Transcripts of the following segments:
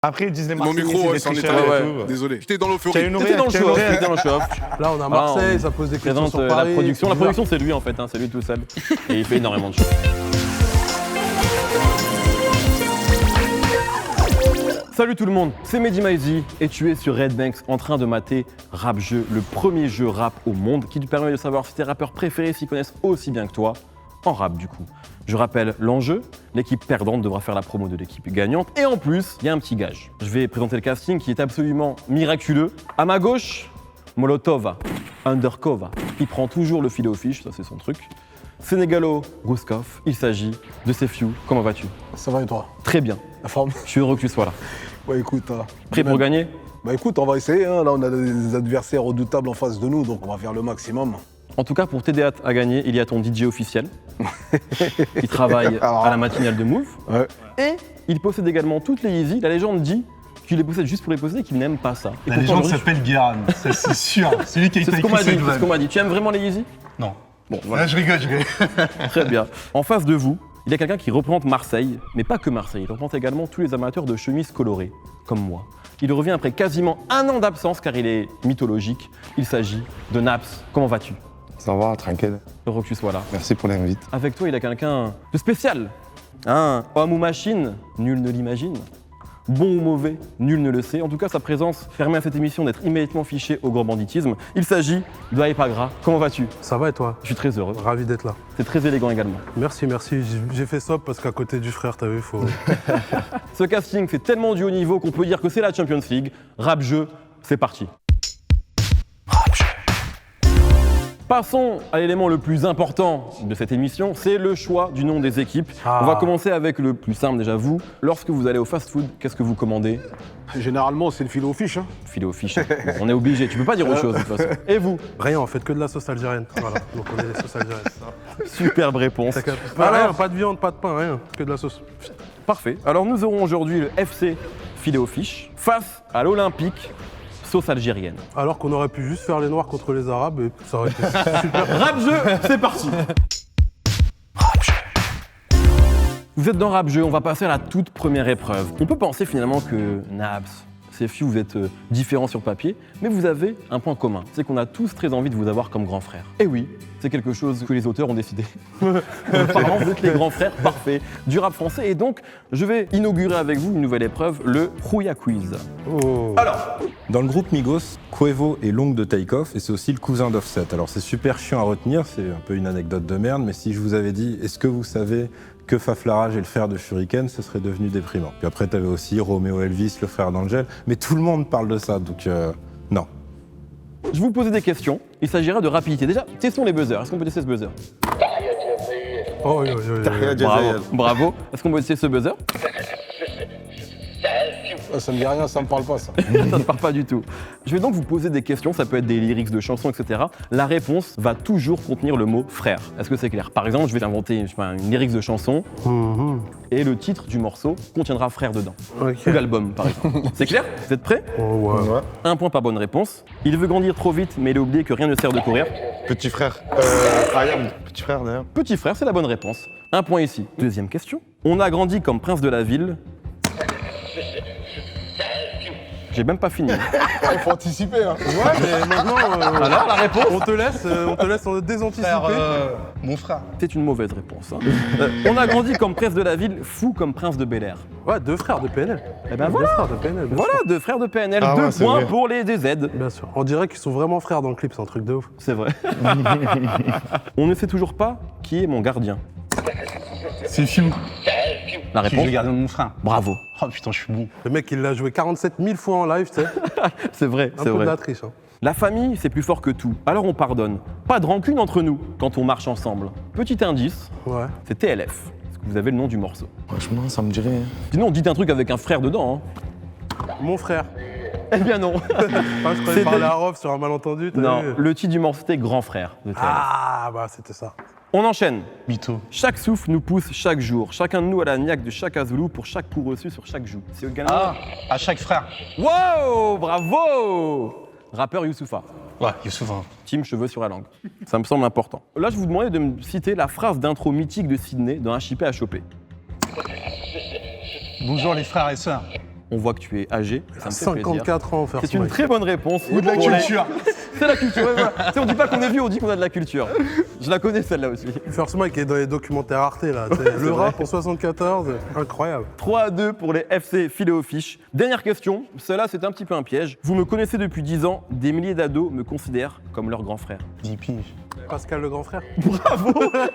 Après, ils disent les Mon Marseillais, micro, c'est des c'en est tricheurs et allé. tout. Désolé. J'étais dans l'euphorie. T'as une T'étais dans le show, t'étais dans le show. Là, on a Marseille, ça pose des questions Présente sur la Paris. production. La c'est bizarre. production, c'est lui en fait, hein, c'est lui tout seul. Et il fait énormément de choses. Salut tout le monde, c'est Mehdi Maizi et tu es sur Red Banks en train de mater Rap Jeu, le premier jeu rap au monde qui te permet de savoir si tes rappeurs préférés s'y connaissent aussi bien que toi, en rap du coup. Je rappelle l'enjeu, l'équipe perdante devra faire la promo de l'équipe gagnante et en plus, il y a un petit gage. Je vais présenter le casting qui est absolument miraculeux. À ma gauche, Molotov, Undercover, qui prend toujours le filet aux fiches, ça c'est son truc. Sénégalo Rouskov, il s'agit de Sefiu. Comment vas-tu? Ça va et toi? Très bien, La forme? je suis heureux que tu sois là. Bah écoute. Prêt pour gagner? Bah écoute, on va essayer. Hein. Là, on a des adversaires redoutables en face de nous, donc on va faire le maximum. En tout cas, pour t'aider à gagner, il y a ton DJ officiel. Il travaille à la matinale de Move. Ouais. Et il possède également toutes les Yeezy. La légende dit qu'il les possède juste pour les posséder et qu'il n'aime pas ça. Et La pourtant, légende aujourd'hui, s'appelle Guéran, ça c'est sûr. C'est lui qui a c'est ce écrit qu'on m'a dit, cette c'est ce vanne. qu'on m'a dit. Tu aimes vraiment les Yeezy? Non. Bon, voilà. Ah, je rigole. Très bien. En face de vous, il y a quelqu'un qui représente Marseille, mais pas que Marseille. Il représente également tous les amateurs de chemises colorées, comme moi. Il revient après quasiment un an d'absence car il est mythologique. Il s'agit de Naps. Comment vas-tu? Ça va, tranquille. Heureux que tu sois là. Merci pour l'invite. Avec toi, il y a quelqu'un de spécial. Hein, homme ou machine, nul ne l'imagine. Bon ou mauvais, nul ne le sait. En tout cas, sa présence permet à cette émission d'être immédiatement fichée au grand banditisme. Il s'agit de Hypagra. Comment vas-tu? Ça va et toi? Je suis très heureux. Ravi d'être là. C'est très élégant également. Merci. J'ai fait ça parce qu'à côté du frère, t'as vu, faut. Ce casting, c'est tellement du haut niveau qu'on peut dire que c'est la Champions League. Rap jeu, c'est parti. Passons à l'élément le plus important de cette émission, c'est le choix du nom des équipes. On va commencer avec le plus simple déjà, vous. Lorsque vous allez au fast-food, qu'est-ce que vous commandez? Généralement, c'est le filet aux fiches. Hein. Filet aux fiches. On est obligé, tu peux pas dire autre chose de toute façon. Et vous? Rien, on fait que de la sauce algérienne. Voilà, donc on est des sauces algériennes. Superbe réponse. Rien, pas de viande, pas de pain, rien, que de la sauce. Parfait. Alors nous aurons aujourd'hui le FC Filet aux fiches face à l'Olympique sauce algérienne. Alors qu'on aurait pu juste faire les noirs contre les arabes et ça aurait été super. Rap jeu, c'est parti. Vous êtes dans Rap Jeu, on va passer à la toute première épreuve. On peut penser finalement que Naps, Sefiu, vous êtes différents sur papier, mais vous avez un point commun, c'est qu'on a tous très envie de vous avoir comme grand frère. Et oui, c'est quelque chose que les auteurs ont décidé. Apparemment, vous êtes les grands frères parfaits du rap français, et donc je vais inaugurer avec vous une nouvelle épreuve, le Rouya Quiz. Oh. Dans le groupe Migos, Quavo est l'oncle de Takeoff et c'est aussi le cousin d'Offset. Alors c'est super chiant à retenir, c'est un peu une anecdote de merde, mais si je vous avais dit, est-ce que vous savez que Faflarage est le frère de Shuriken, ce serait devenu déprimant. Puis après, t'avais aussi Romeo Elvis, le frère d'Angel, mais tout le monde parle de ça, donc non. Je vais vous poser des questions, il s'agira de rapidité. Déjà, testons les buzzers. Est-ce qu'on peut tester ce buzzer? Oh, Bravo. Est-ce qu'on peut tester ce buzzer? Ça me dit rien, ça me parle pas ça. Ça ne part pas du tout. Je vais donc vous poser des questions, ça peut être des lyrics de chansons, etc. La réponse va toujours contenir le mot frère. Est-ce que c'est clair? Par exemple, je vais inventer une lyrics de chanson et le titre du morceau contiendra frère dedans. Ok. Ou l'album, par exemple. C'est clair? Vous êtes prêts? Oh, ouais. Un point par bonne réponse. Il veut grandir trop vite, mais il a oublié que rien ne sert de courir. Petit frère. Ayam, petit frère d'ailleurs. Petit frère, c'est la bonne réponse. Un point ici. Deuxième question. On a grandi comme prince de la ville. J'ai même pas fini. Il faut anticiper. Hein. Ouais, mais maintenant, Alors, la réponse? on te laisse désanticiper. Mon frère. C'est une mauvaise réponse. Hein. On a grandi comme prince de la ville, fou comme prince de Bel Air. Ouais, deux frères de PNL. Eh ben Deux voilà. frères de PNL. bien Voilà, sûr. deux frères de PNL, Ah 2 ouais, c'est points vrai. pour les DZ. Bien sûr. On dirait qu'ils sont vraiment frères dans le clip, c'est un truc de ouf. C'est vrai. On ne sait toujours pas qui est mon gardien. C'est Fiu. La Je suis réponse? le gardien de mon frère. Bravo. Oh putain, je suis bon. Le mec, il l'a joué 47 000 fois en live, tu sais. C'est vrai, Un c'est peu de vrai. la triche. Hein. La famille, c'est plus fort que tout. Alors on pardonne. Pas de rancune entre nous quand on marche ensemble. Petit indice, Ouais. c'est TLF. Est-ce que vous avez le nom du morceau? Franchement, ça me dirait... Sinon, dites un truc avec un frère dedans. Mon frère. Eh bien non. Ah, je croyais C'était- parler à Rof sur un malentendu. t'as Non, vu le titre du morceau, c'était Grand Frère de TLF. Ah, bah c'était ça. On enchaîne. Mytho. Chaque souffle nous pousse chaque jour. Chacun de nous a la niaque de chaque Azoulou pour chaque coup reçu sur chaque joue. C'est également... Ah, à chaque frère. Wow, bravo. Rappeur Youssoupha. Ouais, Youssouf. Hein. Team cheveux sur la langue. Ça me semble important. Là, je vous demandais de me citer la phrase d'intro mythique de Sydney dans Un chippé à choper. Bonjour les frères et sœurs. On voit que tu es âgé, ça me fait plaisir. 54 ans, First C'est une Mike. très bonne réponse. Ou de la pour les- culture. C'est la culture, ouais, voilà. Tu sais, on dit pas qu'on est vieux, on dit qu'on a de la culture. Je la connais celle-là aussi. First Mike est dans les documentaires Arte, là. Le rap en 74, incroyable. 3-2 pour les FC Filet-aux-Fiches. Dernière question, celle-là c'est un petit peu un piège. Vous me connaissez depuis 10 ans, des milliers d'ados me considèrent comme leur grand frère. 10 piges. Pascal le grand frère. Bravo,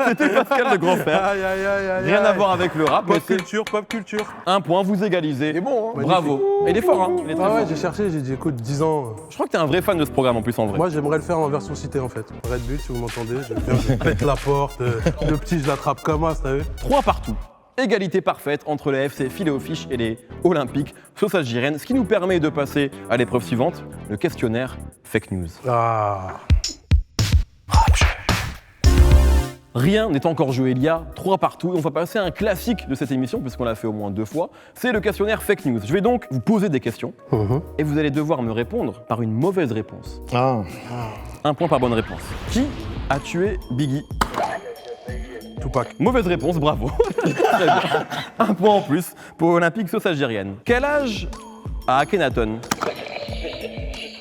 c'était Pascal le grand frère. Aïe, aïe, aïe, aïe. Rien à voir avec le rap, mais Pop c'est culture, pop culture. un point, vous égalisez. Il est bon, hein. Bravo. Et il est fort, hein. Il est très Ah ouais, fort. j'ai cherché, j'ai dit écoute, 10 ans. Je crois que t'es un vrai fan de ce programme en plus en vrai. Moi, j'aimerais le faire en version citée en fait. Red Bull, si vous m'entendez, je pète la porte. Le petit, je l'attrape comme as, t'as vu? 3 partout. Égalité parfaite entre les FC Filet-aux-Fiches et les Olympiques sauce algérienne, ce qui nous permet de passer à l'épreuve suivante, le questionnaire Fake News. Ah. Rien n'est encore joué, il y a 3 partout et on va passer à un classique de cette émission puisqu'on l'a fait au moins 2 fois, c'est le questionnaire Fake News. Je vais donc vous poser des questions et vous allez devoir me répondre par une mauvaise réponse. Ah. Un point par bonne réponse. Qui a tué Biggie? Tupac. Mauvaise réponse, bravo. Très bien. Un point en plus pour Olympique sauce algérienne. Quel âge a Akhenaton?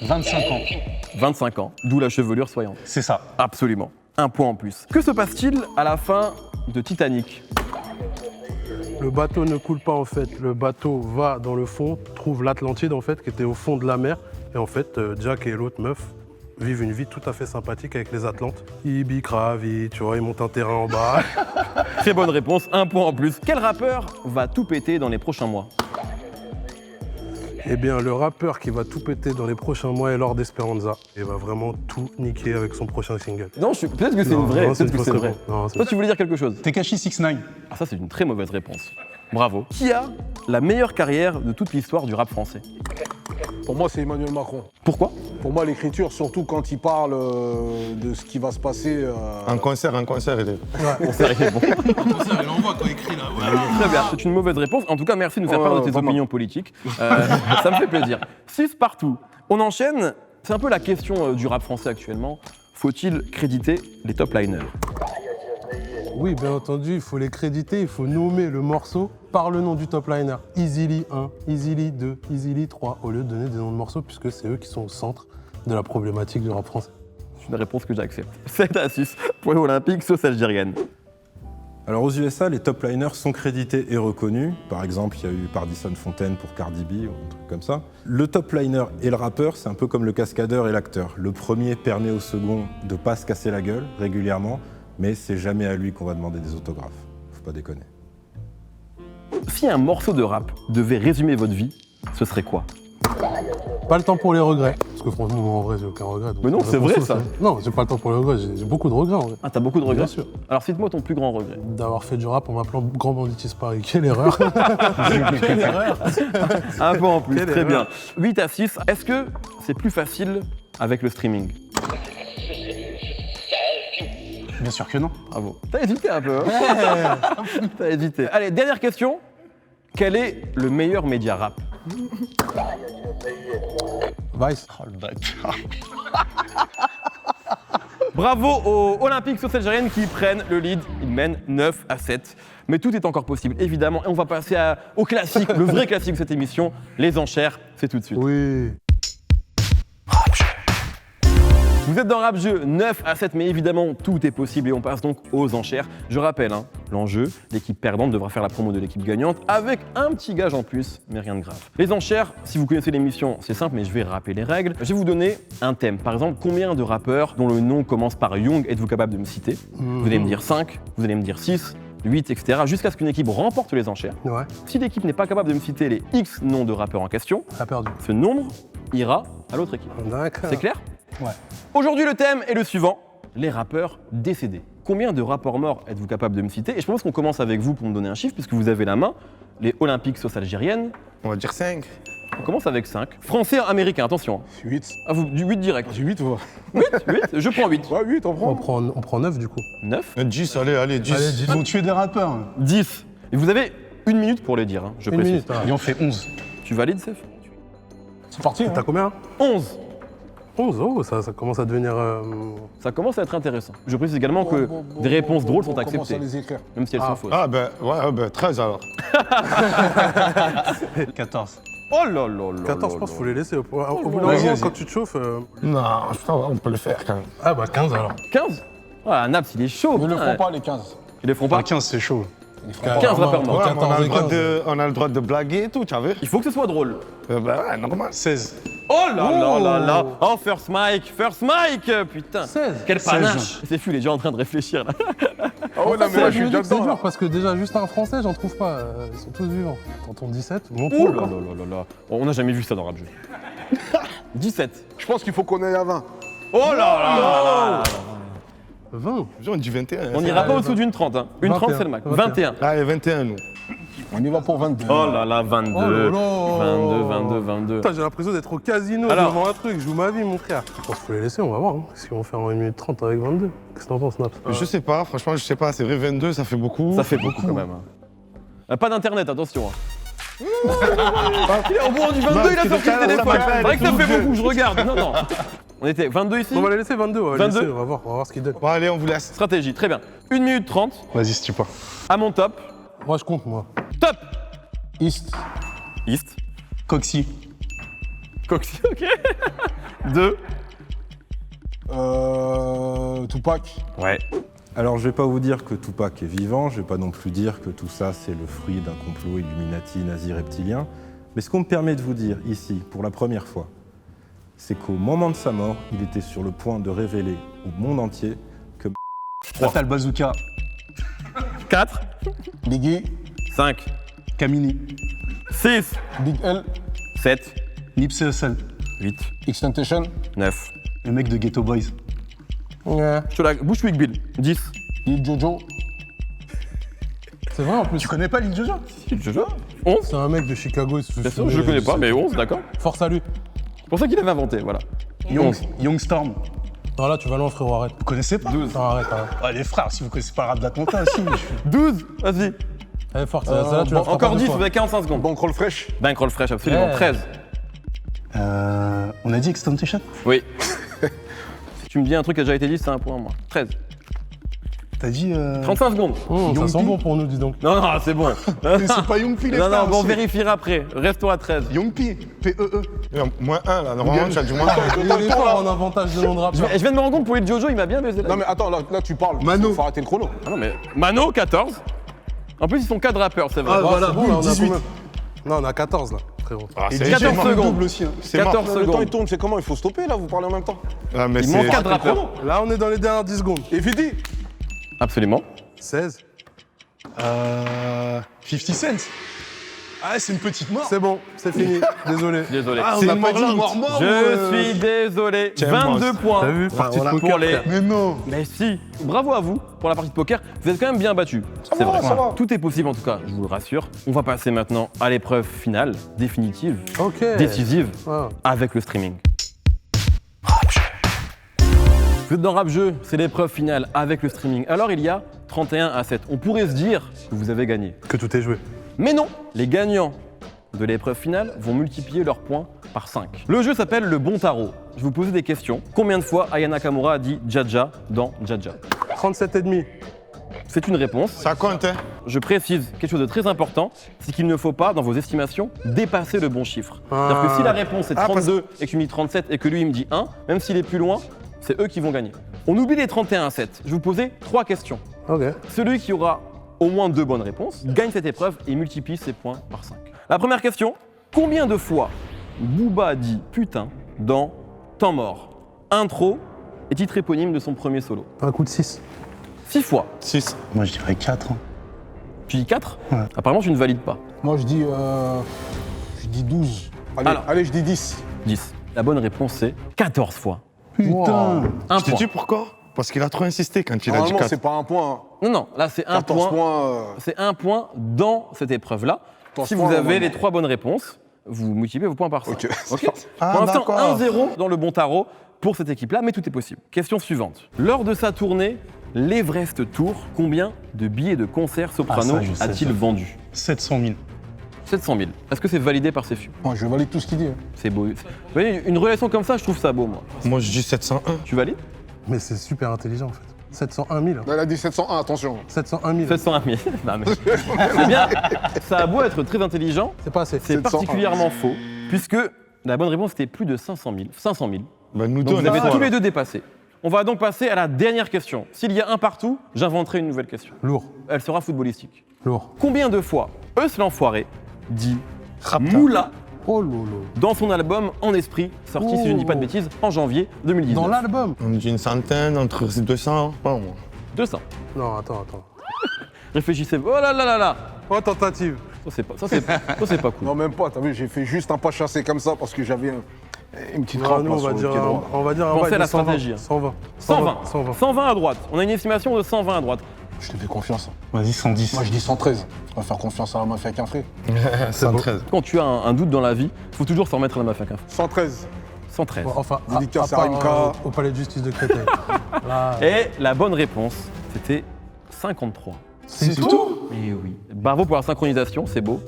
25 ans. 25 ans, d'où la chevelure soyante. C'est ça. Absolument. Un point en plus. Que se passe-t-il à la fin de Titanic? Le bateau ne coule pas en fait. Le bateau va dans le fond, trouve l'Atlantide en fait, qui était au fond de la mer. Et en fait, Jack et l'autre meuf vivent une vie tout à fait sympathique avec les Atlantes. Ils bicravent, tu vois, ils montent un terrain en bas. Très bonne réponse, un point en plus. Quel rappeur va tout péter dans les prochains mois? Eh bien, le rappeur qui va tout péter dans les prochains mois est Lord Esperanza. Il va vraiment tout niquer avec son prochain single. Non, peut-être que c'est une vraie. Peut-être que c'est vrai. Non, c'est Toi, tu voulais dire quelque chose? Tekashi 69. Ah, ça, c'est une très mauvaise réponse. Bravo. Qui a la meilleure carrière de toute l'histoire du rap français? Pour moi, c'est Emmanuel Macron. Pourquoi? Pour moi, l'écriture, surtout quand il parle de ce qui va se passer. Un concert, il est. On sait rien. Bon. Il envoie quand il écrit là. Très bien, c'est une mauvaise réponse. En tout cas, merci de nous faire part de tes vraiment. opinions politiques. Ça me fait plaisir. 6 partout. On enchaîne. C'est un peu la question du rap français actuellement. Faut-il créditer les top liners? Oui, bien entendu, il faut les créditer, il faut nommer le morceau par le nom du top liner. Easily 1, Easily 2, Easily 3, au lieu de donner des noms de morceaux, puisque c'est eux qui sont au centre de la problématique du rap français. C'est une réponse que j'accepte. 7-6 pour les Olympiques sauce algérienne. Alors aux USA, les top liners sont crédités et reconnus. Par exemple, il y a eu Pardison Fontaine pour Cardi B ou un truc comme ça. Le top liner et le rappeur, c'est un peu comme le cascadeur et l'acteur. Le premier permet au second de pas se casser la gueule régulièrement, mais c'est jamais à lui qu'on va demander des autographes. Faut pas déconner. Si un morceau de rap devait résumer votre vie, ce serait quoi? Pas le temps pour les regrets, parce que franchement, en vrai, j'ai aucun regret. donc Mais non, la c'est vrai, réponse, ça. Non, j'ai pas le temps pour les regrets, j'ai beaucoup de regrets en vrai. Ah, t'as beaucoup de regrets? Bien sûr. Alors cite-moi ton plus grand regret. D'avoir fait du rap en m'appelant Grand Banditis Paris, quelle erreur. Un point en plus, Quelle très bien. erreur. 8-6. Est-ce que c'est plus facile avec le streaming? Bien sûr que non. Bravo. T'as hésité un peu, hein? T'as hésité. Allez, dernière question. Quel est le meilleur média rap? Vice. Oh le bâtard. Bravo aux Olympiques sauce algérienne qui prennent le lead. Ils mènent 9-7. Mais tout est encore possible, évidemment. Et on va passer au classique, le vrai classique de cette émission, les enchères. C'est tout de suite. Oui. Vous êtes dans Rap Jeu 9-7, mais évidemment, tout est possible et on passe donc aux enchères. Je rappelle, hein, l'enjeu, l'équipe perdante devra faire la promo de l'équipe gagnante avec un petit gage en plus, mais rien de grave. Les enchères, si vous connaissez l'émission, c'est simple, mais je vais rappeler les règles. Je vais vous donner un thème. Par exemple, combien de rappeurs dont le nom commence par Young êtes-vous capable de me citer? Vous allez me dire 5, vous allez me dire 6, 8, etc. jusqu'à ce qu'une équipe remporte les enchères. Ouais, Si l'équipe n'est pas capable de me citer les X noms de rappeurs en question, t'as perdu. ce nombre ira à l'autre équipe. D'accord. C'est clair? Ouais. Aujourd'hui, le thème est le suivant, les rappeurs décédés. Combien de rappeurs morts êtes-vous capable de me citer? Et je propose qu'on commence avec vous pour me donner un chiffre, puisque vous avez la main. Les Olympiques sauce algérienne. On va dire 5. On commence avec 5. Français, américain, attention. 8. Ah, vous, du 8 direct. J'ai 8 ou 8, je prends 8. pas 8, on prend. On prend 9 du coup. 9, 10, allez, 10. Allez, 10. Ils vont tuer des rappeurs. 10. Et vous avez 1 minute pour le dire, hein, je Une précise. minute. Et on fait 11. Tu valides, Sef? C'est parti. T'as combien? 11. 11, oh, ça commence à devenir... Ça commence à être intéressant. Je précise également que des réponses drôles sont On commence acceptées, à les écrire. même si elles sont fausses. Ah ben, ouais, ben 13 alors. 14. Oh là là là 14, je là pense qu'il faut là. les laisser. Au bout d'un Vas-y, moment, vas-y. quand tu te chauffes. Non, on peut le faire quand même. Ah bah 15 alors. 15. Ah, Naps, il est chaud. Ne le putain. font pas les 15. Ils les font pas. 15, c'est chaud. 15 rappeurs morts. Ouais, mais on, a le droit 15. on a le droit de blaguer et tout, tu as vu? Il faut que ce soit drôle. Bah ouais, normal. 16. Oh là là là là. Oh, first mic, putain. 16. Quel 16. panache. C'est fou, les gens en train de réfléchir là. Ah ouais, non, mais là, je suis déjà C'est dedans. dur là. parce que déjà, juste un français, j'en trouve pas. Ils sont tous vivants. Tonton 17, mon Oh trou là encore. là là là là. On n'a jamais vu ça dans Rap Jeu. 17. Je pense qu'il faut qu'on aille à 20. Oh là là là. 20. On dit 21. On n'ira pas au-dessous d'une 30. Hein. Une 30, 21. c'est le max. 21. 21. Allez, 21, nous. On y va pour 22. Oh là là, 22. Oh là là. 22. Putain, j'ai l'impression d'être au casino Alors. devant un truc. Je joue ma vie, mon frère. Je pense qu'il faut les laisser, on va voir. Hein. Qu'est-ce qu'ils vont faire en 1 minute 30 avec 22? Qu'est-ce que t'en penses, Naps? Je sais pas, franchement, je sais pas. C'est vrai, 22, ça fait beaucoup. Ça fait beaucoup quand même. Pas d'internet, attention. Il est au bout du 22, il a qui sorti le décale, téléphone. ça m'appelle, C'est vrai que ça tout fait vieux. beaucoup, je regarde. Non, non. On était 22 ici. On va les laisser 22, on va les 22. laisser, on va voir ce qu'ils donnent. Bon, allez, on vous laisse. Stratégie, très bien. 1 minute 30. Vas-y, si tu peux. À mon top. Moi, je compte, moi. Top East. East. Coxy. Coxy, ok. 2. Tupac. Ouais. Alors, je vais pas vous dire que Tupac est vivant, je vais pas non plus dire que tout ça, c'est le fruit d'un complot Illuminati nazi reptilien. Mais ce qu'on me permet de vous dire ici, pour la première fois, c'est qu'au moment de sa mort, il était sur le point de révéler au monde entier que Fatal Bazooka. 4. Biggie. 5. Camini. 6. Big L. 7. Nipsey Hussle. 8. Extentation. 9. Le mec de Ghetto Boys. Ouais. Bushwick Bill. 10. Lil Jojo. C'est vrai, en plus. Tu connais pas Lil Jojo? 11. C'est un mec de Chicago, il se fait Bien sûr, filmer, je le connais sais pas, mais 11, d'accord. Force à lui. C'est pour ça qu'il avait inventé, voilà. Young Storm. Non, là, tu vas loin, frérot, arrête. Vous connaissez pas? Non, arrête, arrête. Ah, les frères, si vous connaissez pas le rap d'Atlanta aussi. 12. Vas-y. Elle est forte, celle-là, tu la feras Encore pas deux 10, fois. vous avez 45 secondes. Bankroll Fresh. Bankroll Fresh, absolument. Ouais. 13. On a dit Extentation? Oui. Si tu me dis un truc qui a déjà été dit, c'est un point, moi. 13. T'as dit. 35 secondes. Ça sent bon pour nous, dis donc. Non, non, c'est bon. C'est pas Young P, les Non, frères. non, bon, on c'est vérifiera après. Reste-toi à 13. Young P. P-E-E. Moins 1, là. Normalement, tu as du moins 1. Il est fort en avantage de nom de rappeur. Je viens de me rendre compte pour les Jojo, il m'a bien baisé là. Non mais attends, là tu parles. Mano. Faut arrêter le chrono. Ah non, mais Mano, 14. En plus, ils sont 4 rappeurs, c'est vrai. Voilà, bon, là, on a 18. combien? Non, on a 14 là, frérot. Ah, Et c'est 14 mort. secondes. double aussi. Hein. C'est mort. 14 Le temps il secondes. tourne, c'est comment? Il faut stopper là, vous parlez en même temps. Ah, mais Il c'est. manque 4 rappeurs. Là, on est dans les dernières 10 secondes. Et Vidi. Absolument. 16. 50 Cent. Ah, c'est une petite mort. C'est bon, c'est fini. Désolé. Désolé. Ah, C'est on a pas dit mort, mort mort. Je suis désolé. Tiens, 22 moi, points. T'as vu? Partie de Pour poker, les- frère. Mais non. Mais si. Bravo à vous pour la partie de poker. Vous êtes quand même bien battus. C'est va, vrai. ça va. Tout est possible en tout cas, je vous le rassure. On va passer maintenant à l'épreuve finale, définitive, Ok. décisive, Ah. avec le streaming. Vous êtes dans Rap Jeu, c'est l'épreuve finale avec le streaming. Alors il y a 31 à 7. On pourrait se dire que vous avez gagné. Que tout est joué. Mais non, les gagnants de l'épreuve finale vont multiplier leurs points par 5. Le jeu s'appelle le bon tarot. Je vais vous poser des questions. Combien de fois Aya Nakamura a dit Jaja dans Jaja? 37,5. C'est une réponse. Ça compte, hein. Je précise quelque chose de très important, c'est qu'il ne faut pas, dans vos estimations, dépasser le bon chiffre. C'est-à-dire que si la réponse est 32 et que tu me dis 37 et que lui il me dit 1, même s'il est plus loin, c'est eux qui vont gagner. On oublie les 31 à 7. Je vais vous poser 3 questions. Ok. Celui qui aura au moins 2 bonnes réponses gagne cette épreuve et multiplie ses points par 5. La première question, combien de fois Booba dit putain dans Temps mort, intro et titre éponyme de son premier solo? Un coup de 6. 6 fois. 6. Moi, je dirais 4. Tu dis 4? Ouais. Apparemment tu ne valides pas. Moi je dis 12. Allez, Alors. allez, je dis 10. 10. La bonne réponse c'est 14 fois. Putain. Un Je t'ai point. dit pourquoi? Parce qu'il a trop insisté quand il a dit Normalement 4. c'est pas un point. Hein. Non, non, là c'est un 14 point. points. C'est un point dans cette épreuve-là. 14 Si vous points, avez normalement. les 3 bonnes réponses, vous multipliez vos points par 5. Ok. Ah, Pour l'instant, d'accord. 1-0 dans le bon tarot pour cette équipe-là, mais tout est possible. Question suivante. Lors de sa tournée, l'Everest Tour, combien de billets de concert soprano Ah, ça, je sais, a-t-il ça. vendu? 700 000. 700 000. Est-ce que c'est validé par CFU? Moi je valide tout ce qu'il dit. Hein. C'est beau. Vous voyez, une relation comme ça, je trouve ça beau, moi. Moi, je dis 701. Tu valides? Mais c'est super intelligent en fait. 701 000. Elle a dit 701, attention. 701 000. 701 000. Non, mais c'est bien. Ça a beau être très intelligent, C'est pas assez. c'est 701. particulièrement faux, puisque la bonne réponse était plus de 500 000. 500 000. Bah, nous deux, Donc on vous avez est fous, tous les alors. deux dépassé. On va donc passer à la dernière question. S'il y a un partout, j'inventerai une nouvelle question. Lourd. Elle sera footballistique. Lourd. Combien de fois Eus l'enfoiré dit Moula Oh lolo. dans son album En Esprit, sorti, si je ne dis pas de bêtises, en janvier 2019? Dans l'album. On dit une centaine, entre 200, pas moi. 200. Non, attends. Réfléchissez. Oh là là là là. Oh, tentative. Ça, c'est pas cool. Non, même pas, t'as vu, j'ai fait juste un pas chassé comme ça parce que j'avais une petite Non, rampe nous, là on sur va le dire, pied droit. on va dire un Pensez bail à de la 120. stratégie. 120. 120. 120. 120 à droite. On a une estimation de 120 à droite. Je te fais confiance. Vas-y, 110. Moi, je dis 113. On va faire confiance à la mafia qu'un frère. 113. Quand tu as un doute dans la vie, il faut toujours se remettre à la mafia. 113. 113. Bon, enfin, Dédicace à part, Rimka. au palais de justice de Créteil. Là, Et la bonne réponse, c'était 53. c'est tout. Et oui. Bravo pour la synchronisation, c'est beau.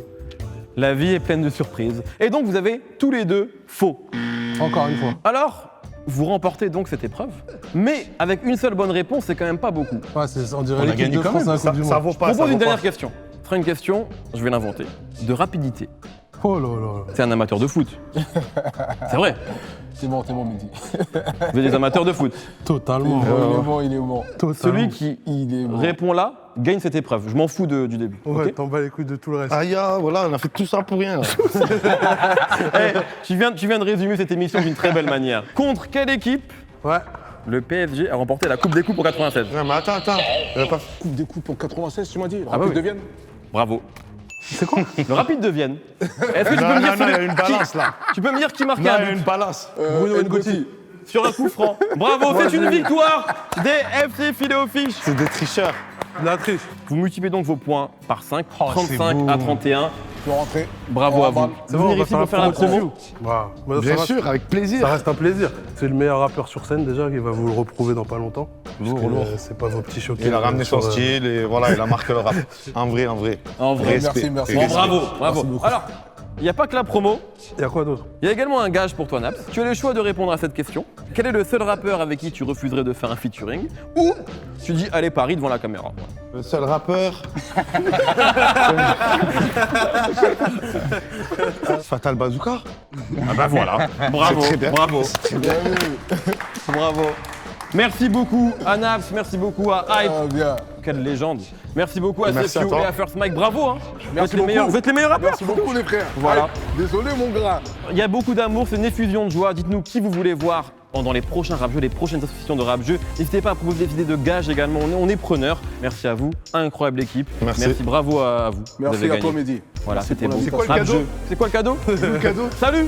La vie est pleine de surprises. Et donc vous avez tous les deux faux. Encore une fois. Alors, vous remportez donc cette épreuve, mais avec une seule bonne réponse, c'est quand même pas beaucoup. Ouais, on dirait On a l'équipe gagné de quand France même, à la Coupe du Ça Monde. vaut Je pas, ça propose vaut une dernière pas. question. Ce sera une question, je vais l'inventer, de rapidité. Oh là là. C'est un amateur de foot. C'est vrai, C'est bon, Mehdi. vous êtes des amateurs de foot. Totalement. Il est bon. Totalement. Celui qui Il est bon. répond là gagne cette épreuve. Je m'en fous du début. Ouais, ok. t'en bats les couilles de tout le reste. Aïe, voilà, on a fait tout ça pour rien. Là. Eh, tu viens de résumer cette émission d'une très belle manière. Contre quelle équipe Ouais. le PSG a remporté la Coupe des Coupes en 96? Ouais, mais attends. Coupe des coupes en 96, tu m'as dit. bah Rapide oui. de Vienne. Bravo. C'est quoi? Le Rapide de Vienne. Est-ce que tu Non, peux me dire il y a celui- une balance là. Tu peux me dire qui marquait Non, un il y a but une balance. Bruno Ngoti. sur un coup franc? Bravo, c'est une victoire des FC Philéo-Fiche. C'est des tricheurs. La triche. Vous multipliez donc vos points par 5, Oh, 35 c'est beau. à 31. Tu peux rentrer. Bravo à vous. C'est Vous bon, on venez va ici pour faire la promo. Voilà. Mais Bien ça reste- sûr, avec Ça plaisir. reste un plaisir. C'est le meilleur rappeur sur scène déjà qui va vous le reprouver dans pas longtemps. Lourd, Parce que, lourd. c'est pas vos petits choqués. Il a ramené son sur, style et voilà, il a marqué le rap. En vrai. En vrai. Respect. Merci. Bon, Respect. bravo, bravo. Merci beaucoup. Alors, il n'y a pas que la promo, Il y a quoi d'autre? il y a également un gage pour toi, Naps. Tu as le choix de répondre à cette question. Quel est le seul rappeur avec qui tu refuserais de faire un featuring? Ou tu dis allez Paris devant la caméra. Le seul rappeur. Fatal Bazooka. Ah bah voilà. Bravo, C'est très bien. bravo. Bravo. Merci beaucoup à Naps, merci beaucoup à Hype. Ah, bien. Quelle légende. Merci beaucoup à Merci à CFU toi. et à First Mike. Bravo, hein. Merci Vous êtes les meilleurs rappeurs. Merci beaucoup, les frères. Voilà. Allez, désolé, mon gras. Il y a beaucoup d'amour, c'est une effusion de joie. Dites-nous qui vous voulez voir dans les prochains rap jeux, les prochaines associations de rap jeux. N'hésitez pas à proposer des idées de gages également. On est preneurs. Merci à vous. Incroyable équipe. Merci. Bravo à vous. Vous Merci avez à toi, gagné. Mehdi. Voilà, c'était pour beau. l'invitation. Rap jeu. C'est quoi le cadeau? Le cadeau. Salut.